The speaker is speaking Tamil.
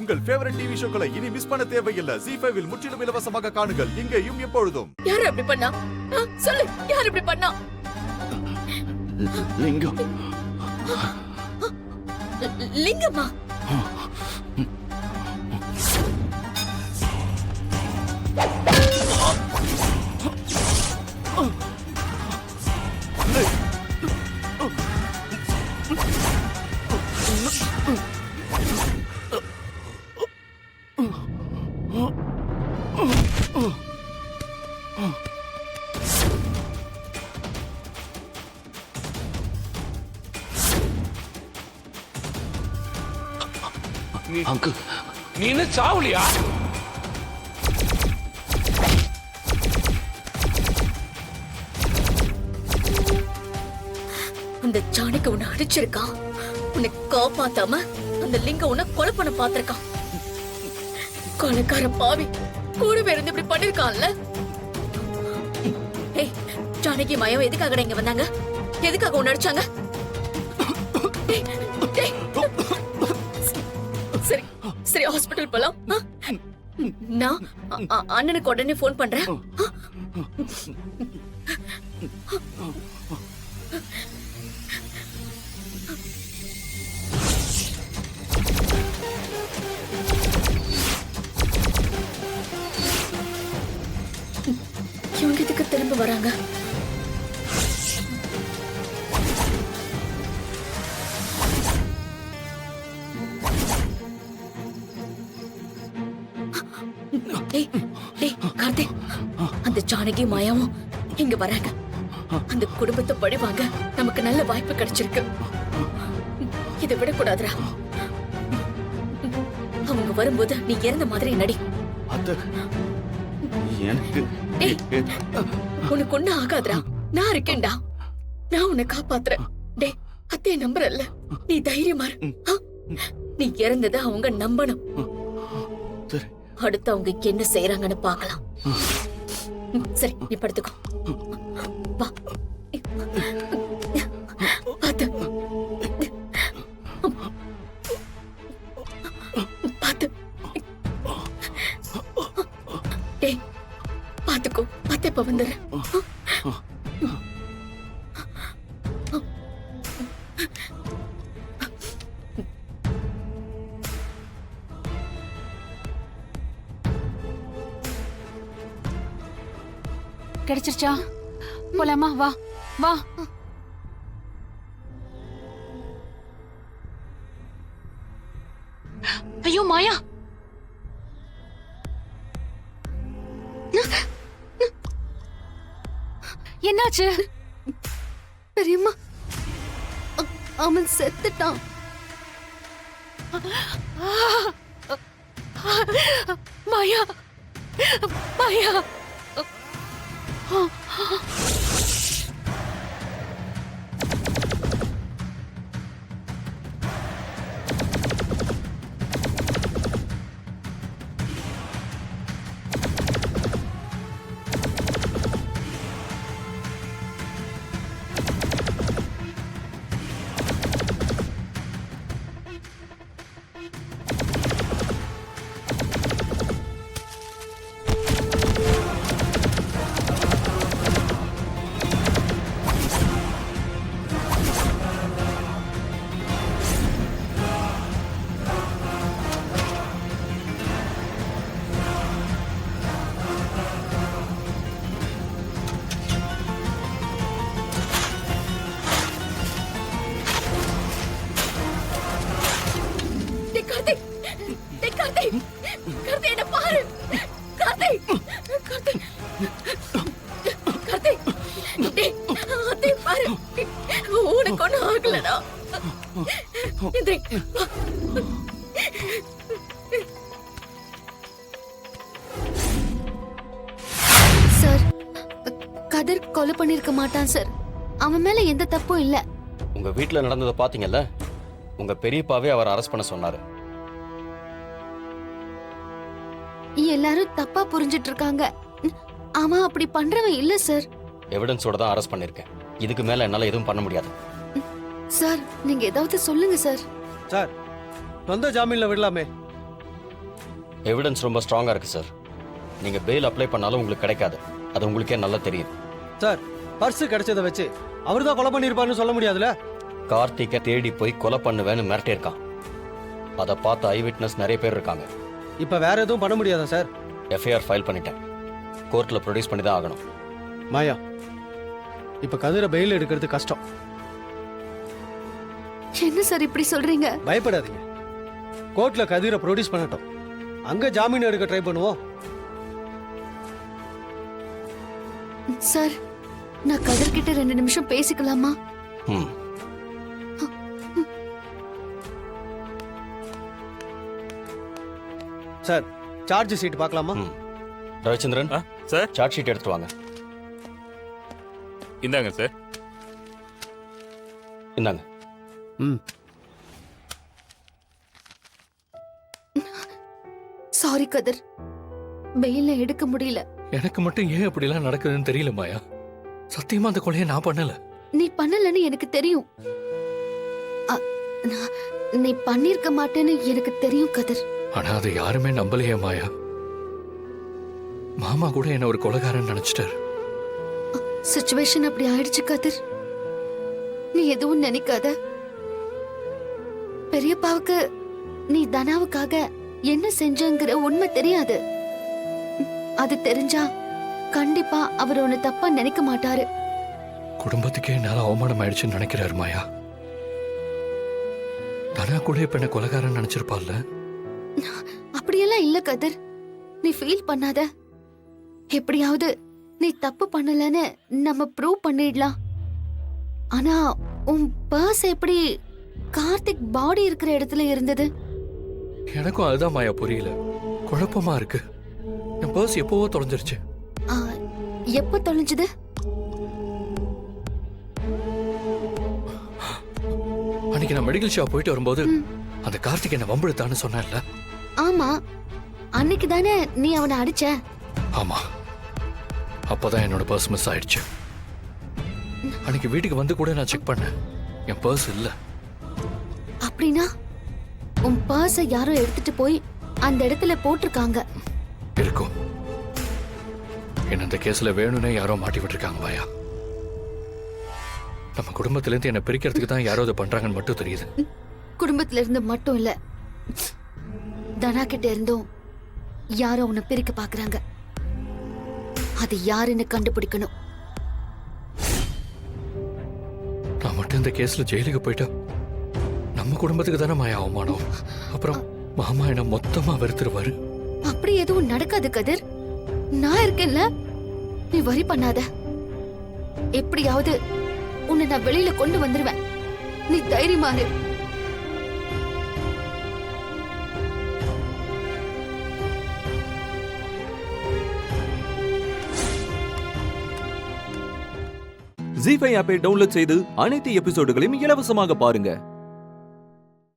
உங்கள் ஃபேவரட் டிவி ஷோக்களை இனி மிஸ் பண்ண தேவையில்லை. ZEE5 இல் முற்றிலும் இலவசமாக காணுங்கள். இங்கேயும் எப்பொழுதும். யார் அப்படி பண்ணா? சொல்லு, யார் அப்படி பண்ணா? லிங்கம். லிங்கம்மா? அங்கிள், நீ என்ன சாவலியா? அந்த ஜானகி உன்னை அடிச்சிருக்கான். உன்னை காப்பாத்தாம அந்த லிங்கம் உன்னை கொலை பண்ண பாத்திருக்கான். கொலைக்கார பாவி கூடவே இருந்து இப்படி பண்ணிருக்கான்ல. ஏய், ஜானகி மாயாவை எதுக்காக இங்க வந்தாங்க? எதுக்காக உன்னை அடிச்சாங்க? சரி சரி, ஹாஸ்பிட்டல் போலாம். நான் அண்ணனுக்கு உடனே போன் பண்றேன். இவங்க இதுக்கு திரும்ப வராங்க. கார்த்திக், அந்த ஜானகி மாயாவும் இங்க வராங்க. அந்த குடும்பத்தை பழிவாங்க நமக்கு நல்ல வாய்ப்பு கிடைச்சிருக்கு. இதை விடக்கூடாதுடா. அவங்க வரும்போது நீ இறந்த மாதிரி நடி. உனக்கு ஒண்ணு ஆகாதுடா. நான் இருக்கேன்டா. நான் உன்னை காப்பாத்துறேன். டே, அத்தைய நம்புறல்ல, நீ தைரியமா இரு. நீ இறந்தத அவங்க நம்பணும். அடுத்து அவங்க என்ன செய்யறாங்கன்னு பாக்கலாம். சரி, நீ படுத்துக்கோ. வா, பாத்து பாத்து. டேய், பாத்துக்கோ. பாத்து, இப்ப வந்துடுறேன். கிடைச்சிருச்சா? போலாமா? வா வா. ஐயோ மாயா, என்னாச்சு? பெரியம்மா, அவன் செத்துட்டான். மாயா, மாயா. உனக்கு ஒண்ணு ஆகலடா. சார், கதிர் கொலை பண்ணிருக்க மாட்டான் சார். அவன் மேல எந்த தப்பும் இல்ல. உங்க வீட்டுல நடந்ததை பாத்தீங்கல்ல? உங்க பெரியப்பாவே அவர் அரெஸ்ட் பண்ண சொன்னாரு. எல்லாரும் தப்பா புரிஞ்சிட்டு இருக்காங்க. அவன் அப்படி பண்றவன் இல்ல சார். எவிடன்ஸோட தான் அரெஸ்ட் பண்ணிருக்கேன். இதுக்கு மேல என்னால எதுவும் பண்ண முடியாது. சார், நீங்க ஏதாவது சொல்லுங்க சார். சார், சொந்த ஜாமீன்ல விடலாமே. எவிடன்ஸ் ரொம்ப ஸ்ட்ராங்கா இருக்கு சார். நீங்க பெயில் அப்ளை பண்ணாலும் உங்களுக்கு கிடைக்காது. அது உங்களுக்கே நல்லா தெரியுது. சார், பர்ஸ் கிடைச்சதை வச்சு அவர்தான் கொலை பண்ணிருப்பாருன்னு சொல்ல முடியாதுல்ல? கார்த்திகை தேடி போய் கொலை பண்ணுவேன்னு மிரட்டியிருக்கான். அதை பார்த்த ஐ விட்னஸ் நிறைய பேர் இருக்காங்க. இப்ப வேற எதுவும் பண்ண முடியாதா சார்? எஃப்ஐஆர் ஃபைல் பண்ணிட்டேன். கோர்ட்ல ப்ரொடியூஸ் பண்ணி தான் ஆகணும். மாயா, இப்ப கதிரை பெயில் எடுக்கிறது கஷ்டம். என்ன சார் இப்படி சொல்றீங்க? பயப்படாதீங்க. கோர்ட்ல கதிரை ப்ரொடியூஸ் பண்ணட்டும், அங்க ஜாமீன் எடுக்க ட்ரை பண்ணுவோம். சார், நான் கதிர்கிட்ட 2 நிமிஷம் பேசிக்கலாமா? ம். சார், சார்ஜ் ஷீட் பார்க்கலாமா? ம். ரவிச்சந்திரன் சார், சார்ட் ஷீட் எடுத்துட்டு வாங்க. இந்தாங்க சார். இந்தாங்க. ம். சாரி கதிர், பெயில எடுக்க முடியல. எனக்கு மட்டும் ஏன் அப்படிலாம் நடக்குதுன்னு தெரியல மாயா. சத்தியமா அந்த கொலையை நான் பண்ணல. நீ பண்ணலன்னு எனக்கு தெரியும். நீ பண்ணிருக்க மாட்டேன்னு எனக்கு தெரியும் கதிர். ஆனா அதை யாருமே நம்பலையே மாயா. மாமா கூட என்ன ஒரு கொலைகாரன் நினைச்சிட்டாரு. சிச்சுவேஷன் அப்படி ஆயிடுச்சு கதிர். நீ எதுவும் நினைக்காத. பெரியப்பாவுக்கு நீ தனாவுக்காக என்ன செஞ்சங்கிற உண்மை தெரியாது. அது தெரிஞ்சா கண்டிப்பா அவர் உன்னை தப்பா நினைக்க மாட்டாரு. குடும்பத்துக்கே என்னால அவமானம் ஆயிடுச்சுன்னு நினைக்கிறாரு மாயா. தனா கூட இப்ப என்ன கொலைகாரன் நினைச்சிருப்பாள்ல. அப்படியெல்லாம் இல்ல கதிர், நீ ஃபீல் பண்ணாத. எப்படியாவது நீ தப்பு பண்ணலன்னு நம்ம ப்ரூவ் பண்ணிடலாம். ஆனா உன் பர்ஸ் எப்படி கார்த்திக் பாடி இருக்கிற இடத்துல இருந்தது? எனக்கும் அதுதான் மாயா புரியல. குழப்பமா இருக்கு. என் பர்ஸ் எப்பவோ தொலைஞ்சிருச்சு. எப்ப தொலைஞ்சது? அன்னைக்கு நான் மெடிக்கல் ஷாப் போயிட்டு வரும்போது அந்த கார்த்திக் என்ன வம்பிழுத்தான்னு சொன்னேன்ல. ஆமா, அன்னைக்கு தானே நீ அவனை அடிச்ச. ஆமா, அப்பதான் என்னோட பர்ஸ் மிஸ் ஆயிடுச்சு. அன்னைக்கு வீட்டுக்கு வந்து கூட நான் செக் பண்ணேன், என் பர்ஸ் இல்ல. அப்படின்னா உன் பர்ஸ யாரோ எடுத்துட்டு போய் அந்த இடத்துல போட்டிருக்காங்க. இருக்கும். என்ன இந்த கேஸ்ல வேணும்னே யாரோ மாட்டி விட்டுருக்காங்க மாயா. நம்ம குடும்பத்துல இருந்து என்ன பிரிக்கிறதுக்கு தான் யாரோ இதை பண்றாங்கன்னு மட்டும் தெரியுது. குடும்பத்துல இருந்து மட்டும் இல்ல, தனா கிட்ட இருந்தும் யாரோ உன்னை பிரிக்க பாக்குறாங்க. அது யாருன்னு கண்டுபிடிக்கணும். நான் மட்டும் இந்த கேஸ்ல ஜெயிலுக்கு போயிட்டா நம்ம குடும்பத்துக்கு தானே மாயா அவமானம். அப்புறம் மாமா என்ன மொத்தமா வெறுத்துருவாரு. அப்படி எதுவும் நடக்காது கதிர், நான் இருக்கேன்ல. நீ வரி பண்ணாத. எப்படியாவது உன்னை நான் வெளியில கொண்டு வந்துருவேன். நீ தைரியமா இரு. ஜீ5 ஆப்பை டவுன்லோட் செய்து அனைத்து எபிசோடுகளையும் இலவசமாக பாருங்க.